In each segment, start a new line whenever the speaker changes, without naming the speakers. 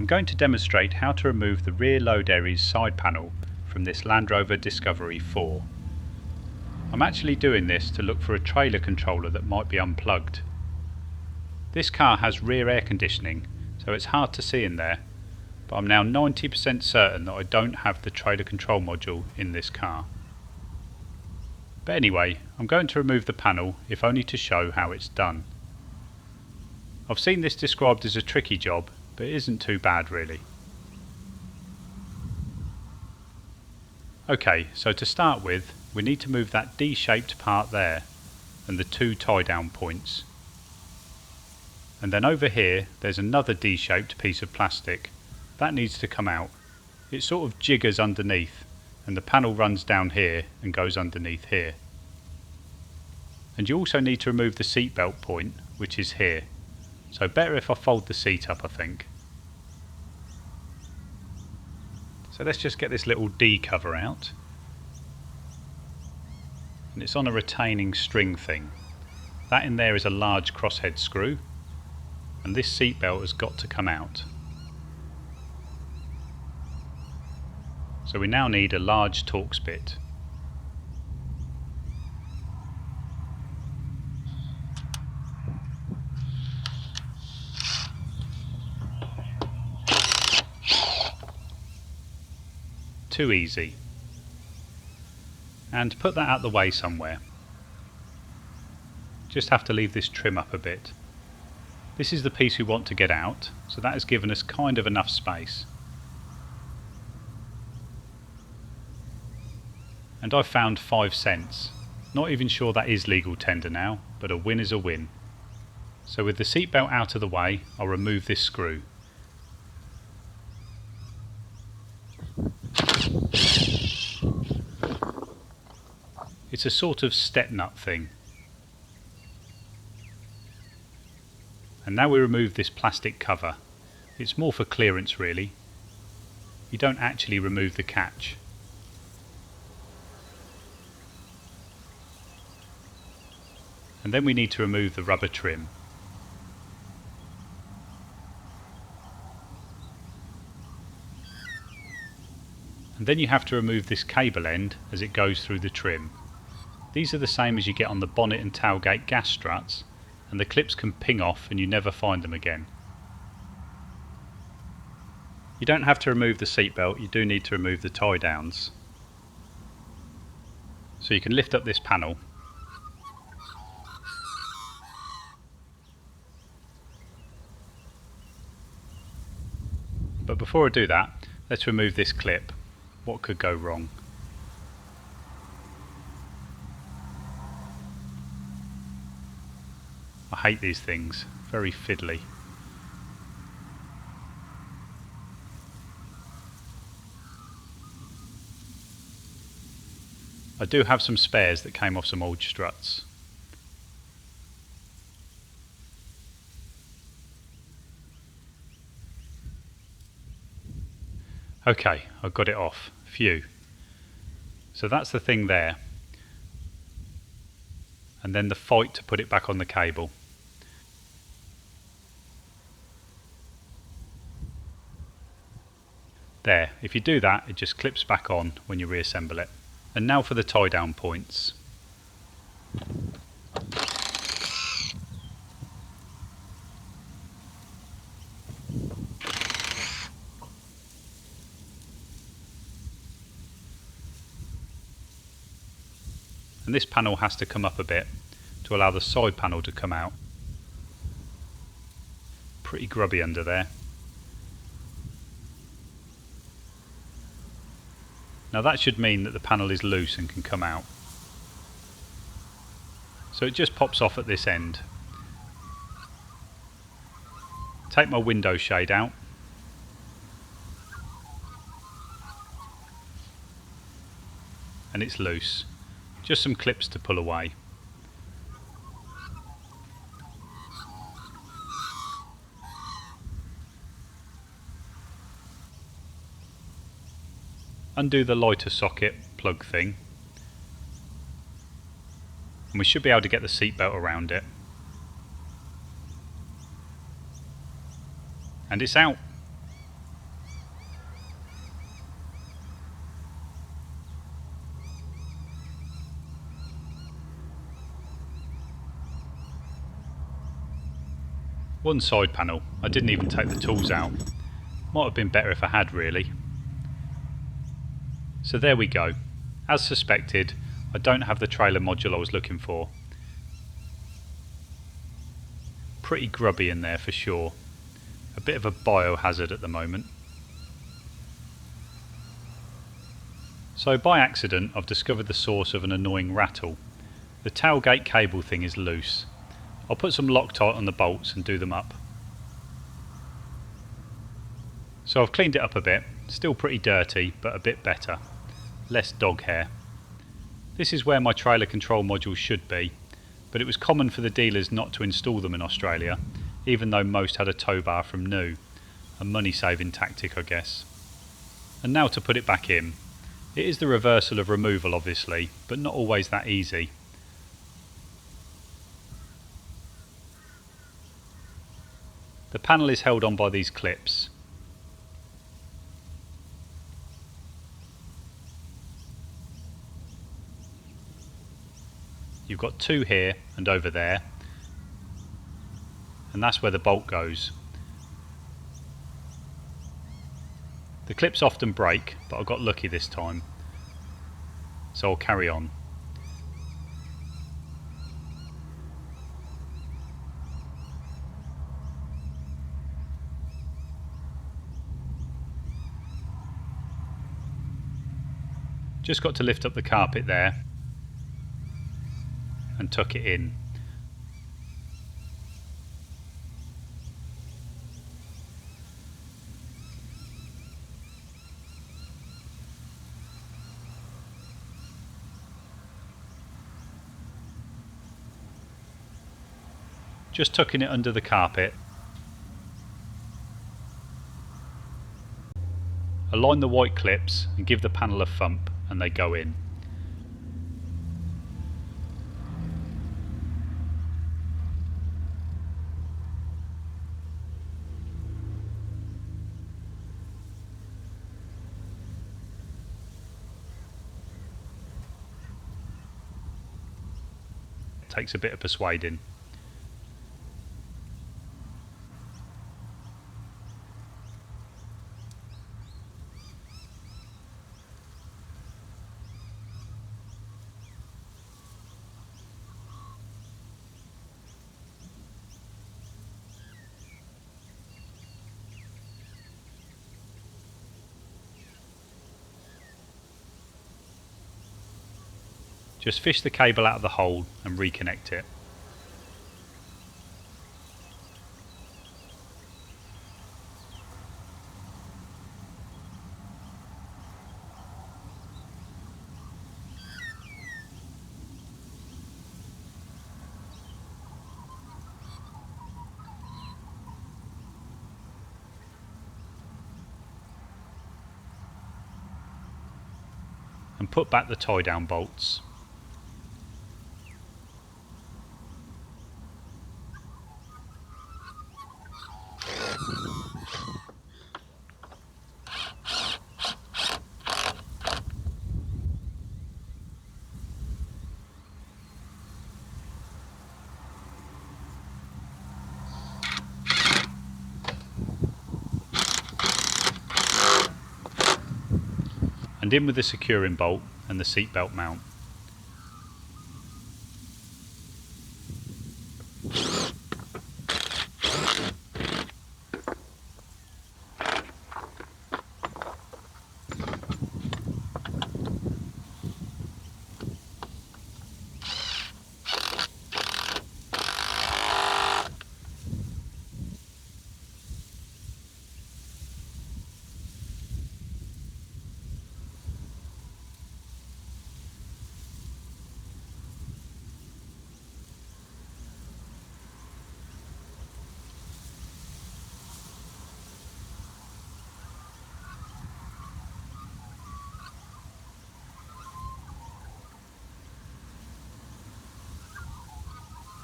I'm going to demonstrate how to remove the rear load area's side panel from this Land Rover Discovery 4. I'm actually doing this to look for a trailer controller that might be unplugged. This car has rear air conditioning, so it's hard to see in there, but I'm now 90% certain that I don't have the trailer control module in this car. But anyway, I'm going to remove the panel, if only to show how it's done. I've seen this described as a tricky job, but it isn't too bad really. Okay, so to start with, we need to move that D-shaped part there, and the two tie-down points. And then over here, there's another D-shaped piece of plastic. That needs to come out. It sort of jiggers underneath, and the panel runs down here and goes underneath here. And you also need to remove the seat belt point, which is here. So better if I fold the seat up, I think. So let's just get this little D cover out. And it's on a retaining string thing. That in there is a large crosshead screw, and this seat belt has got to come out. So we now need a large Torx bit. Too easy. And put that out the way somewhere. Just have to leave this trim up a bit. This is the piece we want to get out, so that has given us kind of enough space. And I've found 5 cents. Not even sure that is legal tender now, but a win is a win. So with the seatbelt out of the way, I'll remove this screw. It's a sort of step nut thing. And now we remove this plastic cover. It's more for clearance really. You don't actually remove the catch. And then we need to remove the rubber trim. And then you have to remove this cable end as it goes through the trim. These are the same as you get on the bonnet and tailgate gas struts, and the clips can ping off and you never find them again. You don't have to remove the seatbelt, you do need to remove the tie downs. So you can lift up this panel. But before I do that, let's remove this clip. What could go wrong? I hate these things, very fiddly. I do have some spares that came off some old struts. Okay, I've got it off. Phew. So that's the thing there. And then the fight to put it back on the cable. There, if you do that, it just clips back on when you reassemble it. And now for the tie down points. And this panel has to come up a bit to allow the side panel to come out. Pretty grubby under there. Now that should mean that the panel is loose and can come out. So it just pops off at this end. Take my window shade out. And it's loose. Just some clips to pull away. Undo the lighter socket plug thing, and we should be able to get the seatbelt around it. And it's out. One side panel, I didn't even take the tools out. Might have been better if I had really. So there we go. As suspected, I don't have the trailer module I was looking for. Pretty grubby in there for sure. A bit of a biohazard at the moment. So by accident I've discovered the source of an annoying rattle. The tailgate cable thing is loose. I'll put some Loctite on the bolts and do them up. So I've cleaned it up a bit, still pretty dirty but a bit better. Less dog hair. This is where my trailer control modules should be, but it was common for the dealers not to install them in Australia, even though most had a tow bar from new. A money saving tactic I guess. And now to put it back in. It is the reversal of removal obviously, but not always that easy. The panel is held on by these clips. You've got two here and over there, and that's where the bolt goes. The clips often break, but I got lucky this time, so I'll carry on. Just got to lift up the carpet there and tuck it in. Just tucking it under the carpet. Align the white clips and give the panel a thump and they go in. It takes a bit of persuading. Just fish the cable out of the hole and reconnect it. And put back the tie down bolts. And in with the securing bolt and the seat belt mount.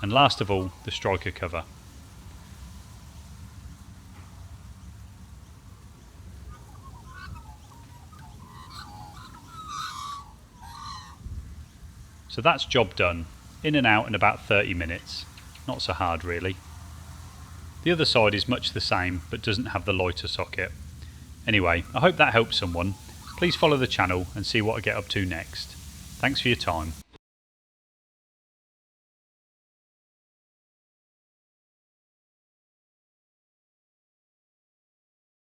And last of all, the striker cover. So that's job done. In and out in about 30 minutes. Not so hard really. The other side is much the same but doesn't have the lighter socket. Anyway, I hope that helps someone. Please follow the channel and see what I get up to next. Thanks for your time.